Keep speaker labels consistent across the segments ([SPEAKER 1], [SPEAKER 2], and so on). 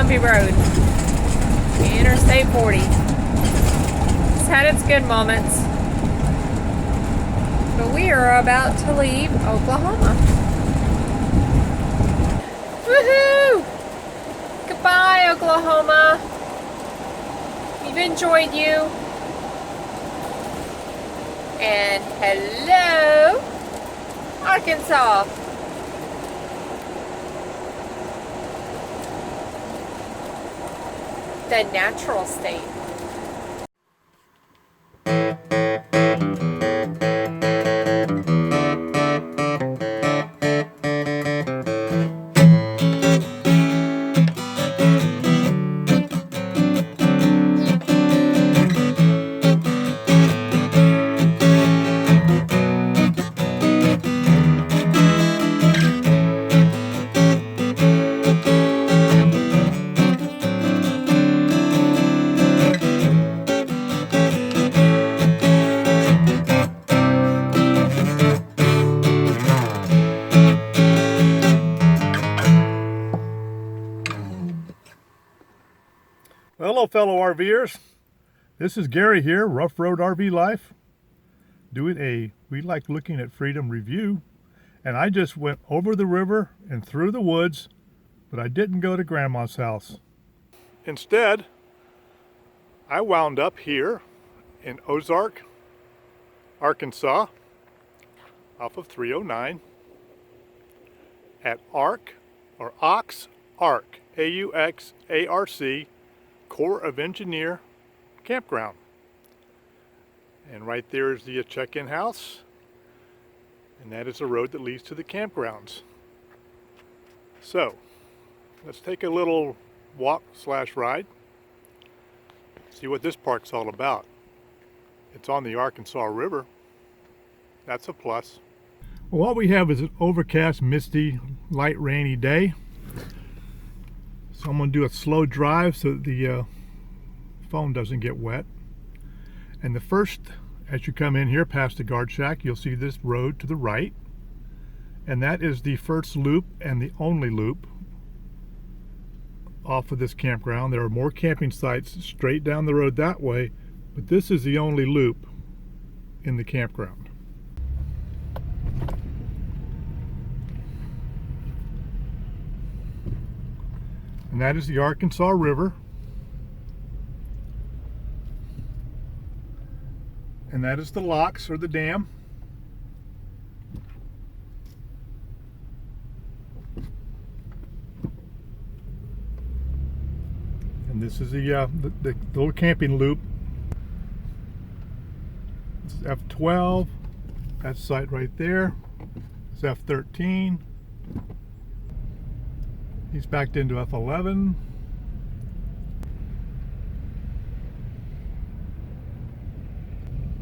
[SPEAKER 1] bumpy road. Interstate 40. It's had its good moments. But we are about to leave Oklahoma. Woohoo! Goodbye, Oklahoma. We've enjoyed you. And hello, Arkansas. The natural state.
[SPEAKER 2] Hello fellow RVers, this is Gary here, Rough Road RV Life, doing a We Like Looking at Freedom review. And I just went over the river and through the woods, but I didn't go to Grandma's house. Instead, I wound up here in Ozark, Arkansas, off of 309 at Aux Arc, A-U-X-A-R-C, Corps of Engineer Campground. And right there is the check-in house, and that is the road that leads to the campgrounds. So let's take a little walk / ride, see what this park's all about. It's on the Arkansas River. That's a plus. Well, what we have is an overcast, misty, light rainy day. So I'm going to do a slow drive so that the phone doesn't get wet. And the first, as you come in here past the guard shack, you'll see this road to the right. And that is the first loop and the only loop off of this campground. There are more camping sites straight down the road that way, but this is the only loop in the campground. And that is the Arkansas River. And that is the locks, or the dam. And this is the little camping loop. This is F12. That site right there. It's F13. He's backed into F11.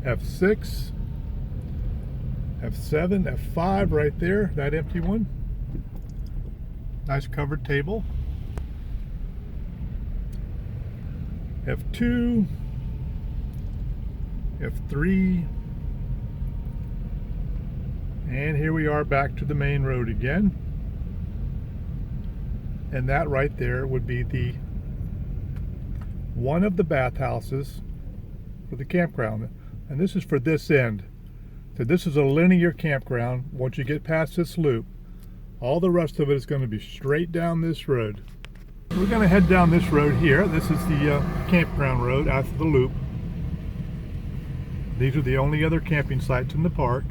[SPEAKER 2] F6. F7, F5 right there, that empty one. Nice covered table. F2. F3. And here we are back to the main road again. And that right there would be one of the bathhouses for the campground. And this is for this end. So this is a linear campground. Once you get past this loop, all the rest of it is going to be straight down this road. We're going to head down this road here. This is the campground road after the loop. These are the only other camping sites in the park.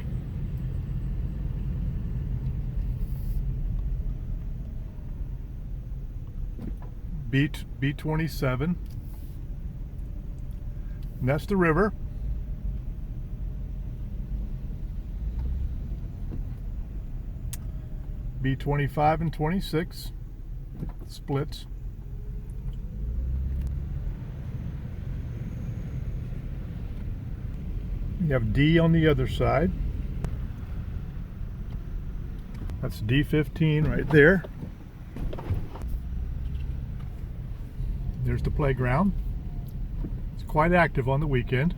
[SPEAKER 2] B27, and that's the river. B25 and 26 splits. You have D on the other side. That's D15 right there. There's the playground. It's quite active on the weekend.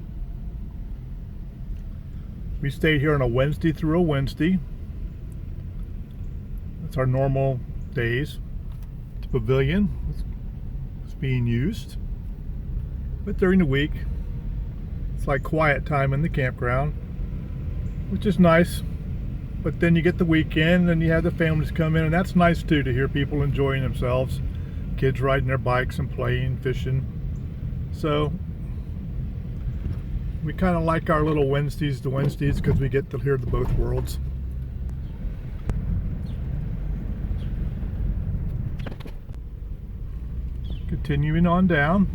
[SPEAKER 2] We stay here on a Wednesday through a Wednesday. That's our normal days. The pavilion, being used. But during the week, it's like quiet time in the campground, which is nice. But then you get the weekend and you have the families come in, and that's nice too, to hear people enjoying themselves. Kids riding their bikes and playing, fishing. So we kind of like our little Wednesdays to Wednesdays because we get to hear the both worlds. Continuing on down.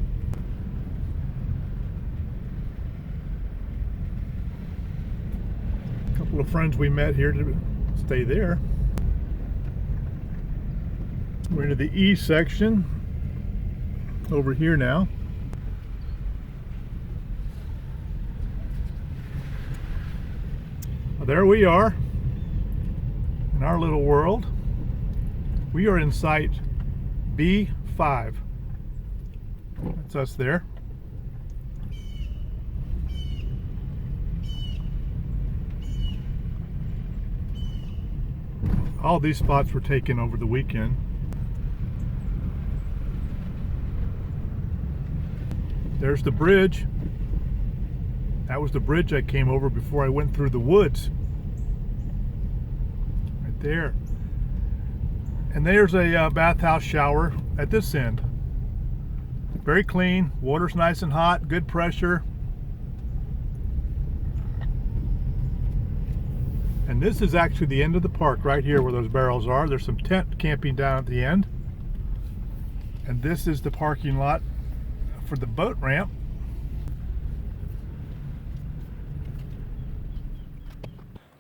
[SPEAKER 2] A couple of friends we met here to stay there. We're into the E section over here now. Well, there we are in our little world. We are in site B5. That's us there. All these spots were taken over the weekend. There's the bridge. That was the bridge I came over before I went through the woods. Right there. And there's a bathhouse shower at this end. Very clean, water's nice and hot, good pressure. And this is actually the end of the park right here where those barrels are. There's some tent camping down at the end. And this is the parking lot for the boat ramp.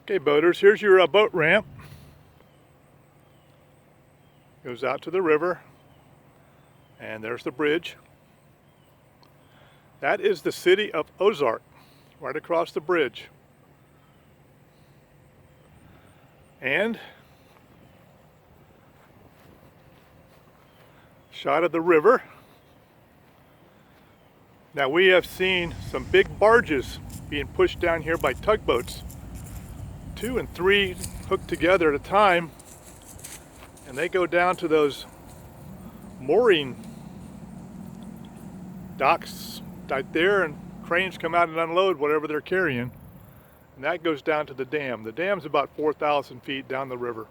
[SPEAKER 2] Okay, boaters, here's your boat ramp. Goes out to the river. And there's the bridge. That is the city of Ozark, right across the bridge. And shot of the river. Now we have seen some big barges being pushed down here by tugboats. 2 and 3 hooked together at a time. And they go down to those mooring docks right there, and cranes come out and unload whatever they're carrying, and that goes down to the dam. The dam's about 4,000 feet down the river.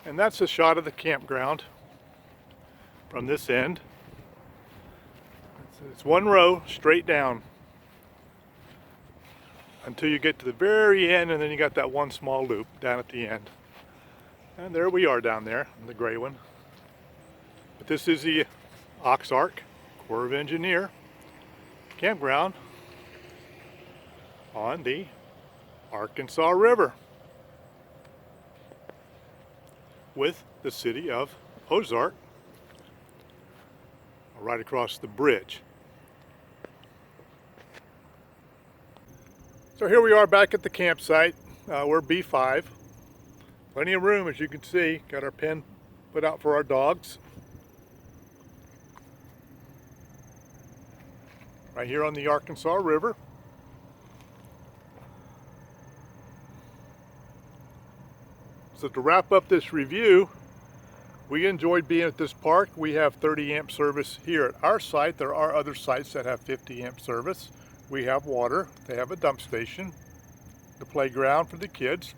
[SPEAKER 2] And that's a shot of the campground from this end. It's one row straight down until you get to the very end, and then you got that one small loop down at the end. And there we are down there in the gray one. But this is the Aux Arc Corps of Engineer campground on the Arkansas River with the city of Ozark right across the bridge. So here we are back at the campsite. We're B5. Plenty of room, as you can see. Got our pen put out for our dogs. Right here on the Arkansas River. So to wrap up this review, we enjoyed being at this park. We have 30 amp service here at our site. There are other sites that have 50 amp service. We have water. They have a dump station, the playground for the kids.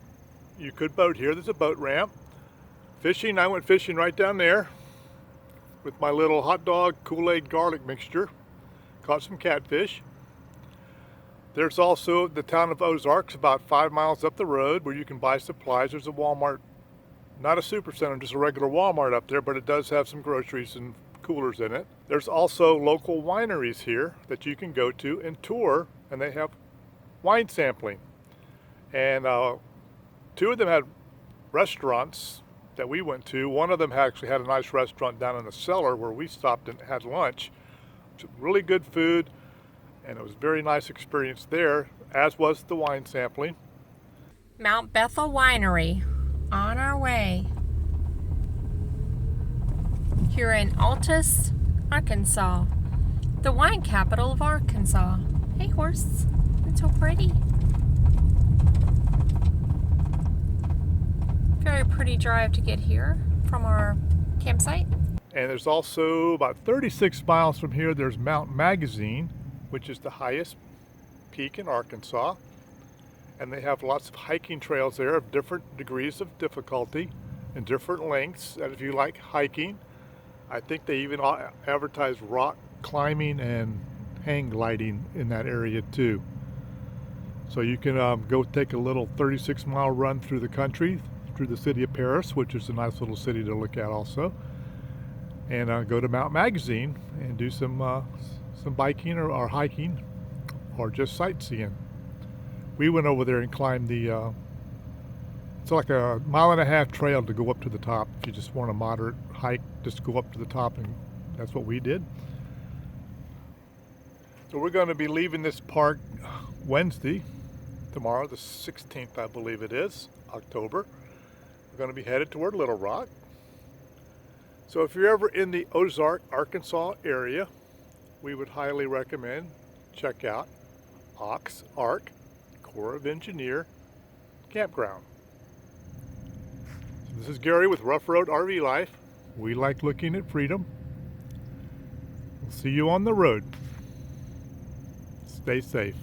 [SPEAKER 2] You could boat here. There's a boat ramp. Fishing, I went fishing right down there with my little hot dog Kool-Aid garlic mixture. Caught some catfish. There's also the town of Ozark, about 5 miles up the road, where you can buy supplies. There's a Walmart, not a supercenter, just a regular Walmart up there, but it does have some groceries and coolers in it. There's also local wineries here that you can go to and tour, and they have wine sampling. And 2 of them had restaurants that we went to. One of them actually had a nice restaurant down in the Cellar where we stopped and had lunch. Really good food, and it was a very nice experience there, as was the wine sampling.
[SPEAKER 1] Mount Bethel Winery, on our way. Here in Altus, Arkansas, the wine capital of Arkansas. Hey horse, it's so pretty. Very pretty drive to get here from our campsite.
[SPEAKER 2] And there's also about 36 miles from here, there's Mount Magazine, which is the highest peak in Arkansas. And they have lots of hiking trails there of different degrees of difficulty and different lengths. And if you like hiking, I think they even advertise rock climbing and hang gliding in that area too. So you can go take a little 36-mile run through the country, through the city of Paris, which is a nice little city to look at also, and go to Mount Magazine and do some biking or hiking or just sightseeing. We went over there and climbed the it's like a 1.5-mile trail to go up to the top. If you just want a moderate hike, just go up to the top, and that's what we did. So we're going to be leaving this park Wednesday, tomorrow, the 16th, I believe it is, October. We're going to be headed toward Little Rock. So if you're ever in the Ozark, Arkansas area, we would highly recommend check out Aux Arc Corps of Engineer Campground. So this is Gary with Rough Road RV Life. We like looking at freedom. We'll see you on the road. Stay safe.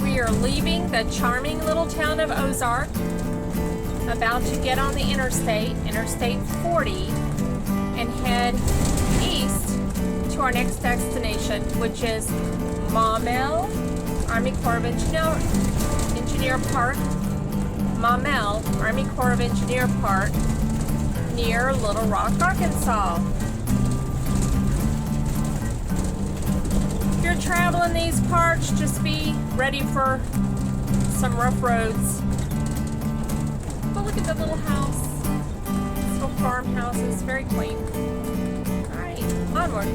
[SPEAKER 1] We are leaving the charming little town of Ozark, about to get on the Interstate 40, and head east to our next destination, which is Maumelle Army Corps of Engineer Park, Maumelle Army Corps of Engineer Park, near Little Rock, Arkansas. If you're traveling these parts, just be ready for some rough roads. But look at the little house. This little farmhouse is very quaint. Alright, onward.